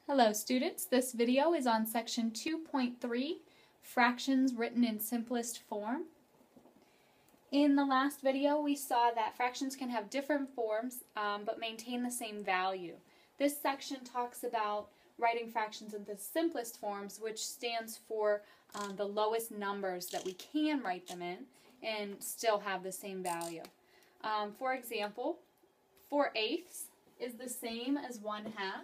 Hello students, this video is on section 2.3, fractions written in simplest form. In the last video we saw that fractions can have different forms but maintain the same value. This section talks about writing fractions in the simplest forms, which stands for the lowest numbers that we can write them in and still have the same value. For example, 4/8 is the same as 1/2.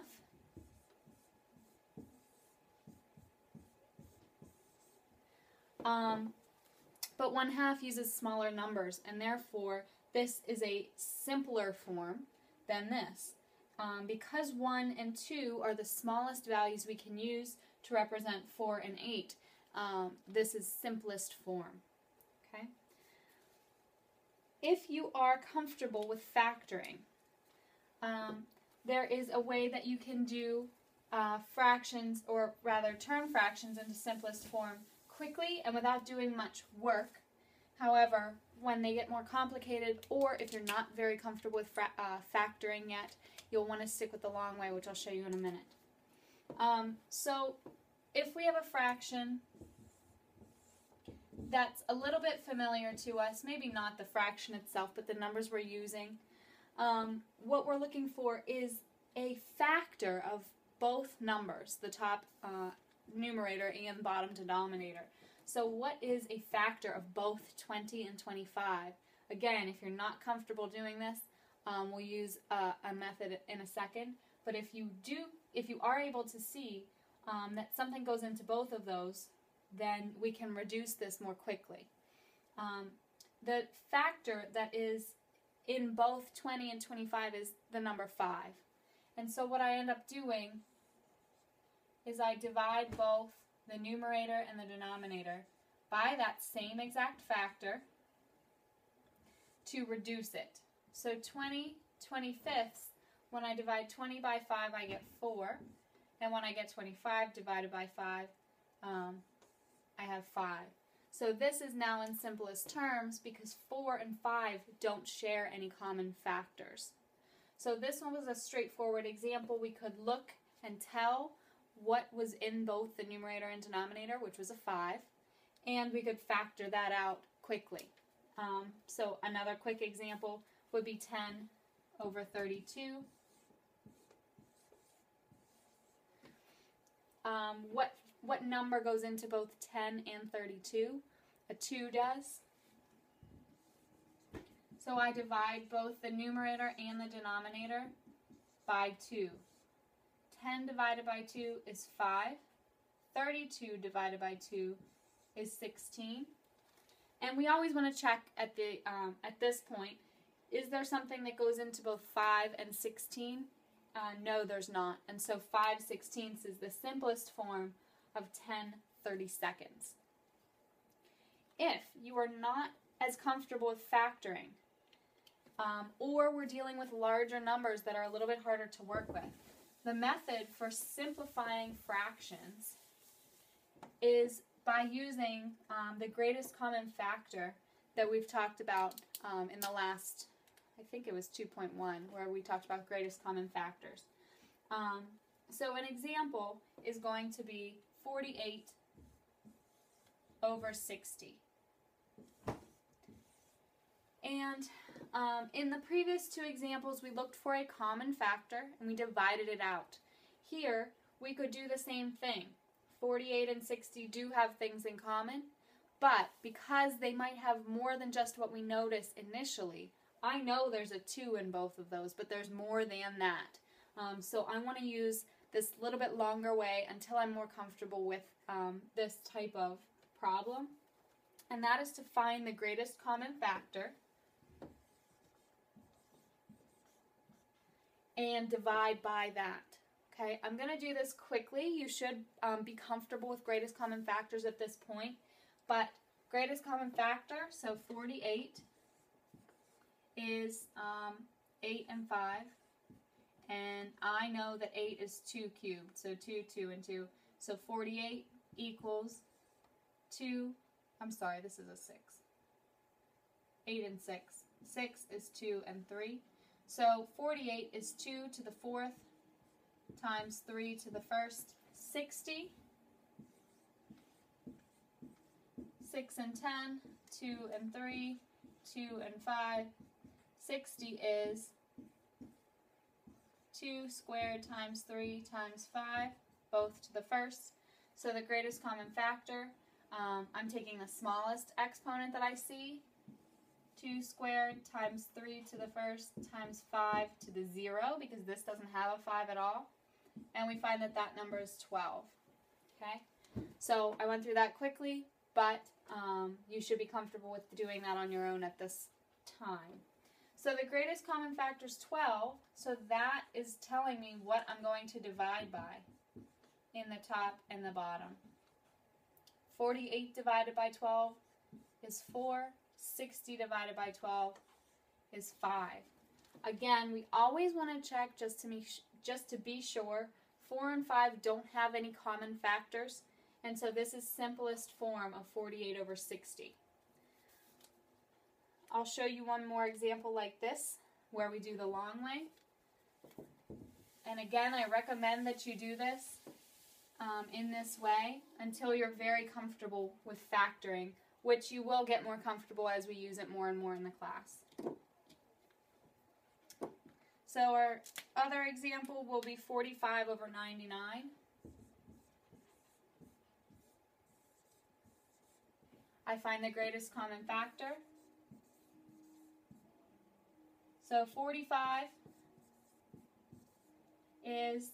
But 1/2 uses smaller numbers, and therefore this is a simpler form than this. Because 1 and 2 are the smallest values we can use to represent 4 and 8, this is simplest form. Okay? If you are comfortable with factoring, there is a way that you can do fractions, or rather turn fractions into simplest form quickly and without doing much work. However, when they get more complicated, or if you're not very comfortable with factoring yet, you'll want to stick with the long way, which I'll show you in a minute. So if we have a fraction that's a little bit familiar to us, maybe not the fraction itself, but the numbers we're using, what we're looking for is a factor of both numbers, the top numerator and bottom denominator. So what is a factor of both 20 and 25? Again, if you're not comfortable doing this, we'll use a method in a second. But if you are able to see that something goes into both of those, then we can reduce this more quickly. The factor that is in both 20 and 25 is the number 5. And so what I end up doing is I divide both the numerator and the denominator by that same exact factor to reduce it. So 20 25ths, when I divide 20 by 5, I get 4. And when I get 25 divided by 5, I have 5. So this is now in simplest terms because 4 and 5 don't share any common factors. So this one was a straightforward example. We could look and tell what was in both the numerator and denominator, which was a 5, and we could factor that out quickly. So another quick example would be 10 over 32. What number goes into both 10 and 32? A 2 does. So I divide both the numerator and the denominator by 2. 10 divided by 2 is 5. 32 divided by 2 is 16. And we always want to check at this point, is there something that goes into both 5 and 16? No, there's not. And so 5/16 is the simplest form of 10/32. If you are not as comfortable with factoring, or we're dealing with larger numbers that are a little bit harder to work with, the method for simplifying fractions is by using the greatest common factor that we've talked about in the last, I think it was 2.1, where we talked about greatest common factors. So an example is going to be 48 over 60. And in the previous two examples, we looked for a common factor and we divided it out. Here, we could do the same thing. 48 and 60 do have things in common, but because they might have more than just what we noticed initially, I know there's a 2 in both of those, but there's more than that. So I want to use this little bit longer way until I'm more comfortable with this type of problem, and that is to find the greatest common factor and divide by that. Okay, I'm going to do this quickly. You should be comfortable with greatest common factors at this point, but greatest common factor, so 48 is 8 and 5, and I know that 8 is 2 cubed, so 2, 2, and 2. So 48 equals 2, I'm sorry, this is a 6. 8 and 6. 6 is 2 and 3. So 48 is 2 to the 4th times 3 to the first, 60. 6 and 10, 2 and 3, 2 and 5. 60 is 2 squared times 3 times 5, both to the first. So the greatest common factor, I'm taking the smallest exponent that I see, 2 squared times 3 to the first times 5 to the 0, because this doesn't have a 5 at all. And we find that that number is 12. Okay? So I went through that quickly, but you should be comfortable with doing that on your own at this time. So the greatest common factor is 12, so that is telling me what I'm going to divide by in the top and the bottom. 48 divided by 12 is 4. 60 divided by 12 is 5. Again, we always want to check just to be sure. 4 and 5 don't have any common factors, and so this is simplest form of 48 over 60. I'll show you one more example like this, where we do the long way. And again, I recommend that you do this in this way until you're very comfortable with factoring, which you will get more comfortable as we use it more and more in the class. So our other example will be 45 over 99. I find the greatest common factor. So 45 is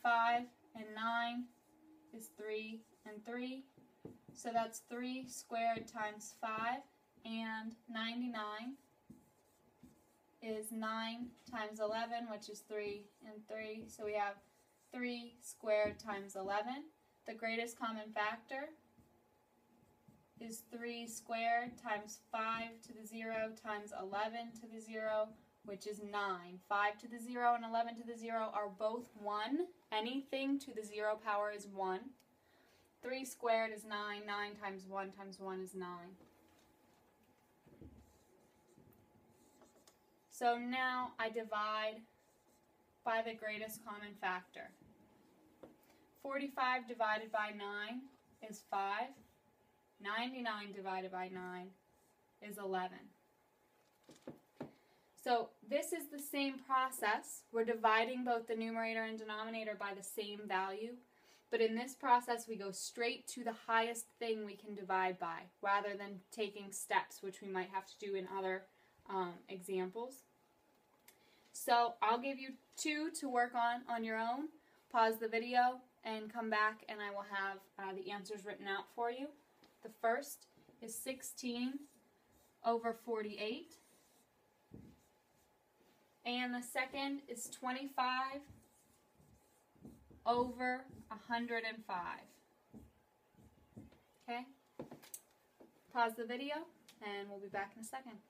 5 and 9 is 3 and 3. So that's 3 squared times 5, and 99 is 9 times 11, which is 3 and 3. So we have 3 squared times 11. The greatest common factor is 3 squared times 5 to the 0 times 11 to the 0, which is 9. 5 to the 0 and 11 to the 0 are both 1. Anything to the 0 power is 1. 3 squared is 9. 9 times 1 is 9. So now I divide by the greatest common factor. 45 divided by 9 is 5. 99 divided by 9 is 11. So this is the same process. We're dividing both the numerator and denominator by the same value, but in this process we go straight to the highest thing we can divide by, rather than taking steps, which we might have to do in other examples. So I'll give you 2 to work on your own. Pause the video and come back, and I will have the answers written out for you. The first is 16 over 48. And the second is 25 over 105. Okay? Pause the video, and we'll be back in a second.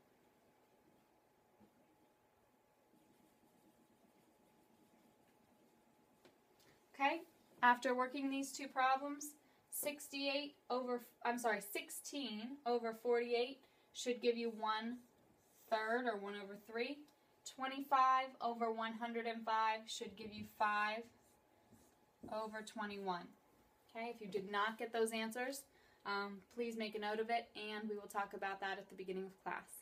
Okay? After working these two problems, 16 over 48 should give you 1/3 or 1 over 3. 25 over 105 should give you 5 over 21. Okay, if you did not get those answers, please make a note of it, and we will talk about that at the beginning of class.